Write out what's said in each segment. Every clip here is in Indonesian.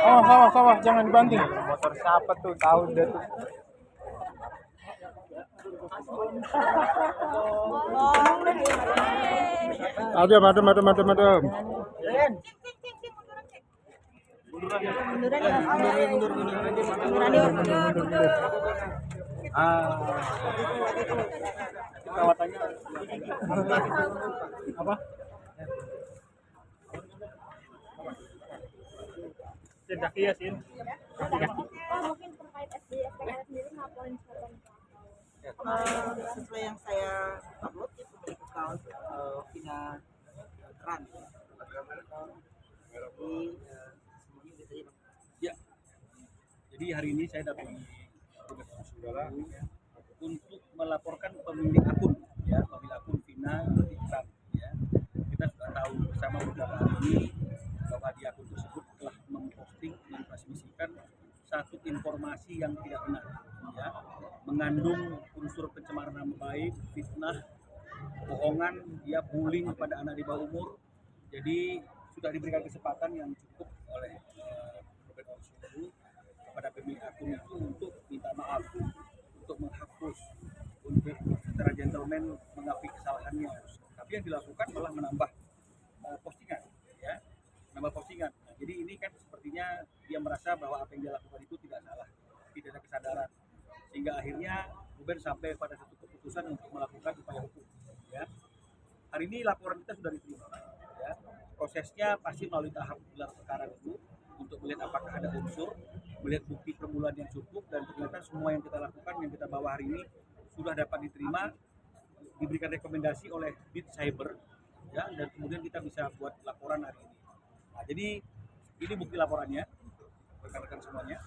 Oh, sawah, jangan dibanting. Motor siapa tuh? Tahu dia tuh. Adem. Perawatannya apa? Sedaki ya, Sin. Mungkin terkait SPKR sendiri ngapain Sesuai yang saya upload itu di account Vina Kran. Jadi semuanya udah saya Ya, jadi hari ini saya dapat tugas saudara untuk melaporkan pemilik akun, ya, pemilik akun Vina Kran. Ya, kita sudah tahu bersama beberapa hari ini bahwa di akun tersebut telah memposting, mentransmisikan satu informasi yang tidak benar, ya, mengandung unsur pencemaran nama baik, fitnah, bohongan, ya, bullying kepada anak di bawah umur. Jadi sudah diberikan kesempatan yang cukup oleh Robert Onsu kepada pemilik akun itu untuk minta maaf, untuk menghapus, untuk secara gentleman mengakui kesalahannya. Tapi yang dilakukan malah menambah postingan, ya, menambah postingan. Nah, jadi ini kan sepertinya dia merasa bahwa apa yang dia lakukan itu tidak salah, tidak ada kesadaran, sehingga akhirnya Ruben sampai pada satu keputusan untuk melakukan upaya hukum. Ya, hari ini laporan kita sudah diterima. Ya, prosesnya pasti melalui tahap gelar perkara dulu untuk melihat apakah ada unsur, melihat bukti permulaan yang cukup, dan ternyata semua yang kita lakukan, yang kita bawa hari ini sudah dapat diterima, diberikan rekomendasi oleh Bit Cyber, ya, dan kemudian kita bisa buat laporan hari ini. Nah, jadi ini bukti laporannya, rekan-rekan semuanya.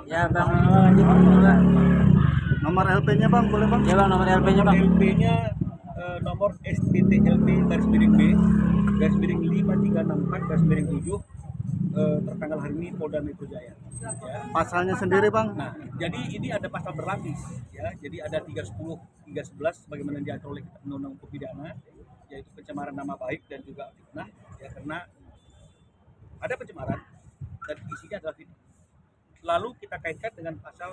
Ya bang, lanjut juga. Nomor LP-nya Bang, boleh Bang? Ya bang, nomor LP-nya bang. LP-nya nomor STTLP /B/5 364/7 tertanggal hari ini Polda Metro Jaya. Ya. Pasalnya sendiri Bang? Nah, jadi ini ada pasal berlapis, ya. Jadi ada 310, 311 bagaimana diatur oleh Undang-Undang Hukum Pidana, yaitu pencemaran nama baik dan juga fitnah, ya, karena ada pencemaran dan isinya adalah fitnah. Lalu kita kaitkan dengan pasal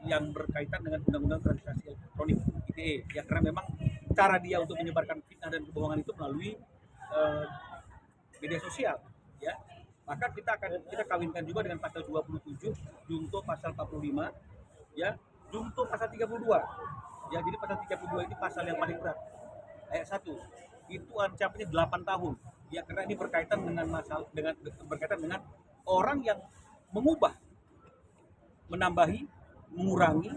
yang berkaitan dengan Undang-Undang Transaksi Elektronik (ITE), ya, karena memang cara dia untuk menyebarkan fitnah dan kebohongan itu melalui media sosial, ya. Maka kita kawinkan juga dengan pasal 27 junto pasal 45, ya, junto pasal 32. Ya, jadi pasal 32 ini pasal yang paling berat. Ayat 1 itu ancamannya 8 tahun. Ya, karena ini berkaitan dengan orang yang mengubah, menambahi, mengurangi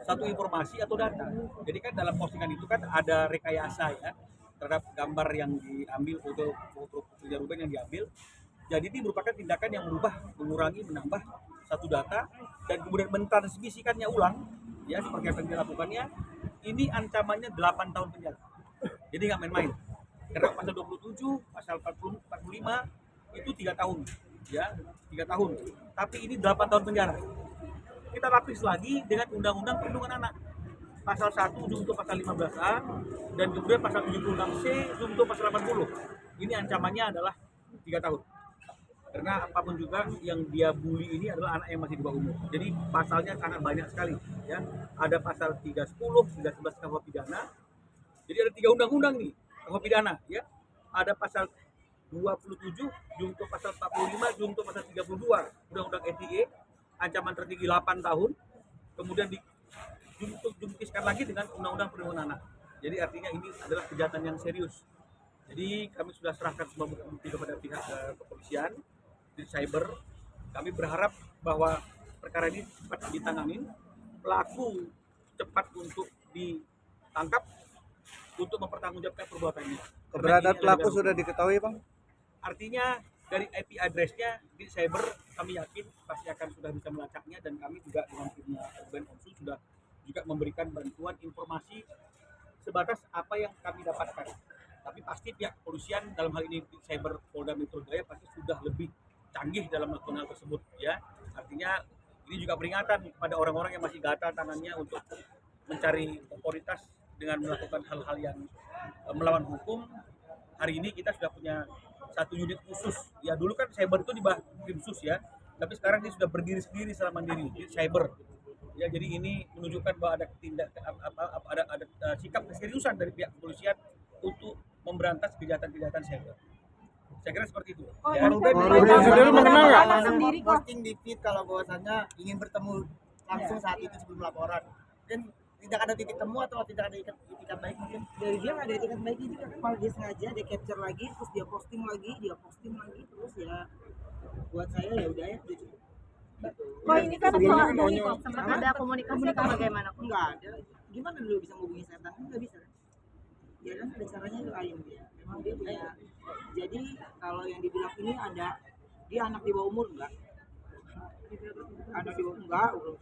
satu informasi atau data. Jadi kan dalam postingan itu kan ada rekayasa, ya, terhadap gambar yang diambil, foto pekerja Ruben yang diambil. Jadi ini merupakan tindakan yang merubah, mengurangi, menambah satu data dan kemudian mentransmisikannya ulang, ya, seperti apa yang dilakukannya. Ini ancamannya 8 tahun penjara. Jadi nggak main-main. Karena pasal 27, pasal 40, 45 itu 3 tahun, ya, 3 tahun. Tapi ini 8 tahun penjara. Kita lapis lagi dengan Undang-Undang Perlindungan Anak. Pasal 1 junto pasal 15A dan kemudian pasal 76C junto pasal 80. Ini ancamannya adalah 3 tahun. Karena apapun juga yang dia bully ini adalah anak yang masih di bawah umur. Jadi pasalnya sangat banyak sekali, ya. Ada pasal 310, 311 KUH pidana. Jadi ada 3 undang-undang nih KUH pidana, ya. Ada pasal 27 junto pasal 45 junto pasal 32 Undang-Undang ITE, ancaman tertinggi 8 tahun. Kemudian dijungkiskan lagi dengan Undang-Undang Perlindungan Anak. Jadi artinya ini adalah kejahatan yang serius. Jadi kami sudah serahkan semua bukti kepada pihak kepolisian di cyber. Kami berharap bahwa perkara ini cepat ditangani, pelaku cepat untuk ditangkap untuk mempertanggungjawabkan perbuatannya. Keberadaan pelaku sudah diketahui Bang? Artinya dari IP address-nya di cyber kami yakin pasti akan sudah bisa melacaknya, dan kami juga dengan timnya Ruben Onsu sudah juga memberikan bantuan informasi sebatas apa yang kami dapatkan. Tapi pasti pihak kepolisian dalam hal ini cyber Polda Metro Jaya pasti sudah lebih canggih dalam melakukan hal tersebut, ya. Artinya Ini juga peringatan kepada orang-orang yang masih gatal tangannya untuk mencari otoritas dengan melakukan hal-hal yang melawan hukum. Hari ini kita sudah punya satu unit khusus. Ya dulu kan cyber itu di bawah khusus ya, tapi sekarang dia sudah berdiri sendiri secara mandiri di cyber. Ya jadi ini menunjukkan bahwa ada ada sikap keseriusan dari pihak kepolisian untuk memberantas kejahatan-kejahatan cyber. Saya kira seperti itu. Oh, Ya. ini kan Ruben sendiri mengenal nggak? anak sendiri kok. Posting di feed kalau bahwasannya ingin bertemu langsung saat itu sebelum laporan. Mungkin tidak ada titik temu atau tidak ada itikat baik mungkin. Dari dia nggak ada etikat baiknya juga kan, malah dia sengaja dia capture lagi terus dia posting lagi terus ya buat saya ya udah ya udah cukup. Kok ini kan Sebelumnya soal maunya- kok sempat ada komunikasi atau bagaimana kok? Nggak ada, gimana dulu bisa ngubungi setan kan nggak bisa kan? Ya kan ada caranya itu ayam dia memang dia punya. Jadi kalau yang dibilang ini ada dia anak di bawah umur enggak, anak di bawah enggak belum.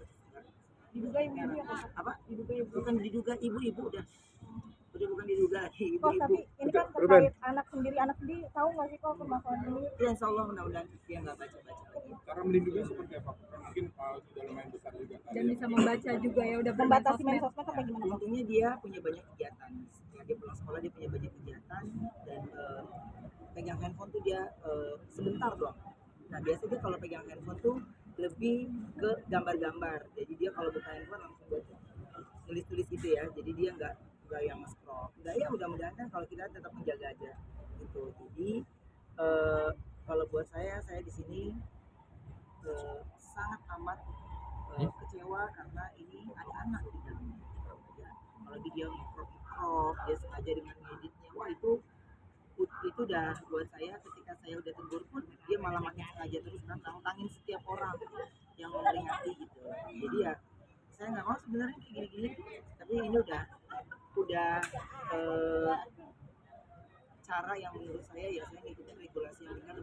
Diduga ibu-ibu ya kok? Apa bukan diduga ibu-ibu udah bukan diduga lagi Kok ibu-ibu. tapi ini kan Ruben. terkait anak sendiri tahu nggak sih kok permasalahan ini? Ya insya Allah mudah-mudahan dia nggak baca lagi. Cara melindungi seperti apa? Mungkin sudah lumayan besar juga. Dan bisa membaca juga ya udah membatasi main sosmed apa gimana kok? Intinya dia punya banyak kegiatan. Setelah dia pulang sekolah dia punya banyak kegiatan dan pegang handphone tuh dia sebentar doang. Nah biasanya dia kalau pegang handphone tuh lebih ke gambar-gambar. Jadi dia kalau buka handphone langsung buat tulis-tulis gitu ya. Jadi dia nggak yang scroll. Nggak ya mudah-mudahan kan kalau kita tetap menjaga aja gitu. Jadi kalau buat saya di sini sangat amat kecewa karena ini ada anak di dalamnya. Ya, apalagi dia nge-crop, dia sengaja dengan ngeditnya. Wah itu udah buat saya ketika saya udah tegur pun dia malah makin sengaja terus nantangin setiap orang yang memperingati gitu. Jadi ya saya nggak mau sebenarnya kayak gini-gini, tapi ini udah cara yang menurut saya ya saya ngikutin regulasi yang benar